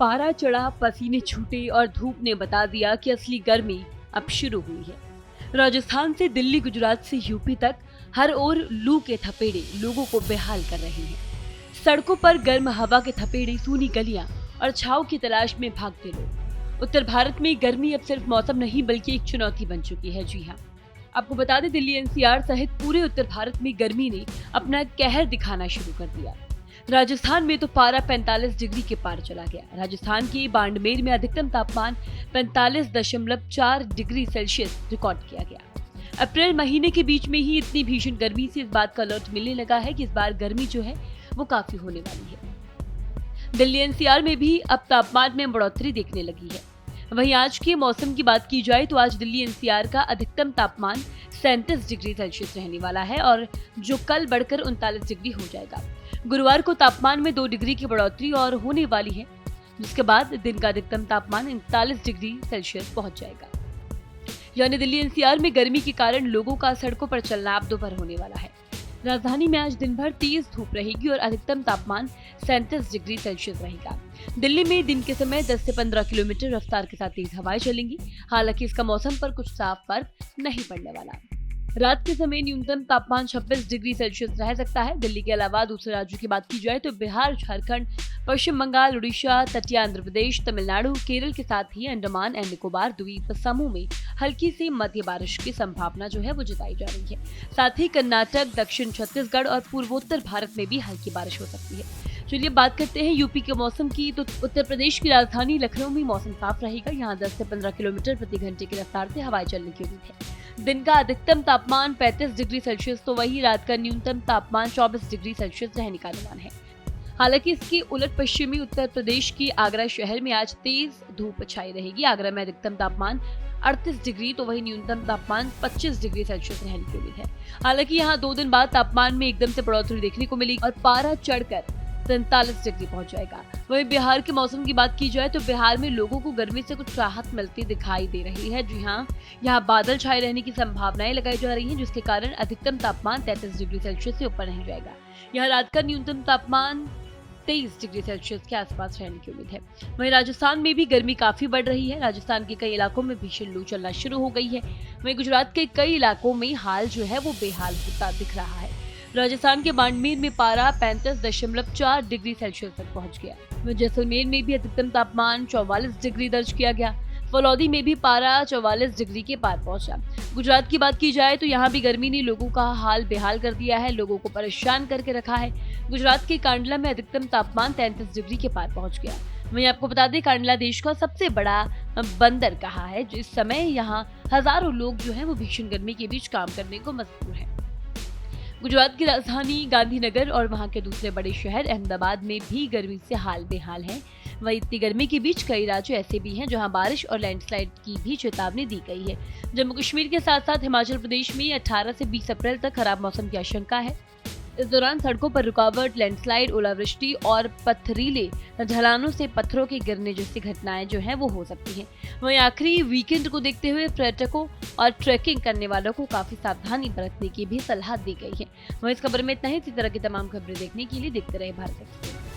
पारा चढ़ा, पसीने छूटे और धूप ने बता दिया कि असली गर्मी अब शुरू हुई है। राजस्थान से दिल्ली, गुजरात से यूपी तक हर ओर लू के थपेड़े लोगों को बेहाल कर रहे हैं। सड़कों पर गर्म हवा के थपेड़े, सूनी गलियां और छांव की तलाश में भागते लोग। उत्तर भारत में गर्मी अब सिर्फ मौसम नहीं बल्कि एक चुनौती बन चुकी है। जी हाँ, आपको बता दें, दिल्ली एनसीआर सहित पूरे उत्तर भारत में गर्मी ने अपना कहर दिखाना शुरू कर दिया। राजस्थान में तो पारा 45 डिग्री के पार चला गया। राजस्थान के बाड़मेर में अधिकतम तापमान 45.4 डिग्री सेल्सियस रिकॉर्ड किया गया। अप्रैल महीने के बीच में ही इतनी भीषण गर्मी से इस बात का अलर्ट मिलने लगा है कि इस बार गर्मी जो है वो काफी होने वाली है। दिल्ली एनसीआर में भी अब तापमान में बढ़ोतरी देखने लगी है। वहीं आज के मौसम की बात की जाए तो आज दिल्ली एनसीआर का अधिकतम तापमान 37 डिग्री सेल्सियस रहने वाला है और जो कल बढ़कर 39 डिग्री हो जाएगा। गुरुवार को तापमान में 2 डिग्री की बढ़ोतरी और होने वाली है, जिसके बाद दिन का अधिकतम तापमान 39 डिग्री सेल्सियस पहुंच जाएगा। यानी दिल्ली एनसीआर में गर्मी के कारण लोगों का सड़कों पर चलना अब दोपहर होने वाला है। राजधानी में आज दिन भर तेज धूप रहेगी और अधिकतम तापमान 37 डिग्री सेल्सियस रहेगा। दिल्ली में दिन के समय 10 से 15 किलोमीटर रफ्तार के साथ तेज हवाएं चलेंगी। हालांकि इसका मौसम पर कुछ साफ फर्क नहीं पड़ने वाला। रात के समय न्यूनतम तापमान 26 डिग्री सेल्सियस रह सकता है। दिल्ली के अलावा दूसरे राज्यों की बात की जाए तो बिहार, झारखंड, पश्चिम बंगाल, उड़ीसा, तटीय आंध्र प्रदेश, तमिलनाडु, केरल के साथ ही अंडमान एंड निकोबार द्वीप समूह में हल्की से मध्य बारिश की संभावना जो है वो जताई जा रही है। साथ ही कर्नाटक, दक्षिण छत्तीसगढ़ और पूर्वोत्तर भारत में भी हल्की बारिश हो सकती है। चलिए बात करते हैं यूपी के मौसम की। तो उत्तर प्रदेश की राजधानी लखनऊ में मौसम साफ रहेगा। यहाँ 10 से 15 किलोमीटर प्रति घंटे की रफ्तार से हवाएं चलने की उम्मीद है। दिन का अधिकतम तापमान 35 डिग्री सेल्सियस तो वही रात का न्यूनतम तापमान 24 डिग्री सेल्सियस रहने का अनुमान है। हालांकि इसके उलट पश्चिमी उत्तर प्रदेश की आगरा शहर में आज तेज धूप छाई रहेगी। आगरा में अधिकतम तापमान 38 डिग्री तो वही न्यूनतम तापमान 25 डिग्री सेल्सियस रहने की उम्मीद है। हालांकि यहाँ 2 दिन बाद तापमान में एकदम से बढ़ोतरी देखने को मिलेगी और पारा चढ़कर 43 डिग्री पहुंच जाएगा। वहीं बिहार के मौसम की बात की जाए तो बिहार में लोगों को गर्मी से कुछ राहत मिलती दिखाई दे रही है। जी हाँ, यहाँ बादल छाए रहने की संभावनाएं लगाई जा रही हैं, जिसके कारण अधिकतम तापमान 33 डिग्री सेल्सियस से ऊपर नहीं जाएगा। यहाँ रात का न्यूनतम तापमान 23 डिग्री सेल्सियस के आसपास रहने की उम्मीद है। वहीं राजस्थान में भी गर्मी काफी बढ़ रही है। राजस्थान के कई इलाकों में भीषण लू चलना शुरू हो गई है। वहीं गुजरात के कई इलाकों में हाल जो है वो बेहाल होता दिख रहा है। राजस्थान के बाड़मेर में पारा 35.4 डिग्री सेल्सियस तक पहुंच गया। जैसलमेर में भी अधिकतम तापमान 44 डिग्री दर्ज किया गया। फलौदी में भी पारा 44 डिग्री के पार पहुंचा। गुजरात की बात की जाए तो यहाँ भी गर्मी ने लोगों का हाल बेहाल कर दिया है, लोगों को परेशान करके रखा है। गुजरात के कांडला में अधिकतम तापमान 33 डिग्री के पार पहुंच गया। वहीं आपको बता दें, कांडला देश का सबसे बड़ा बंदर कहा है। इस समय यहाँ हजारों लोग जो है वो भीषण गर्मी के बीच काम करने को मजबूर है। गुजरात की राजधानी गांधीनगर और वहां के दूसरे बड़े शहर अहमदाबाद में भी गर्मी से हाल बेहाल है। वहीं इतनी गर्मी के बीच कई राज्य ऐसे भी हैं जहां बारिश और लैंडस्लाइड की भी चेतावनी दी गई है। जम्मू कश्मीर के साथ साथ हिमाचल प्रदेश में 18 से 20 अप्रैल तक खराब मौसम की आशंका है। इस दौरान सड़कों पर रुकावट, लैंडस्लाइड, ओलावृष्टि और पथरीले ढलानों से पत्थरों के गिरने जैसी घटनाएं जो हैं वो हो सकती हैं। वहीं आखिरी वीकेंड को देखते हुए पर्यटकों और ट्रैकिंग करने वालों को काफी सावधानी बरतने की भी सलाह दी गई है। वहीं इस खबर में इतना ही। इसी तरह की तमाम खबरें देखने के लिए देखते रहे भारत एक्सप्रेस।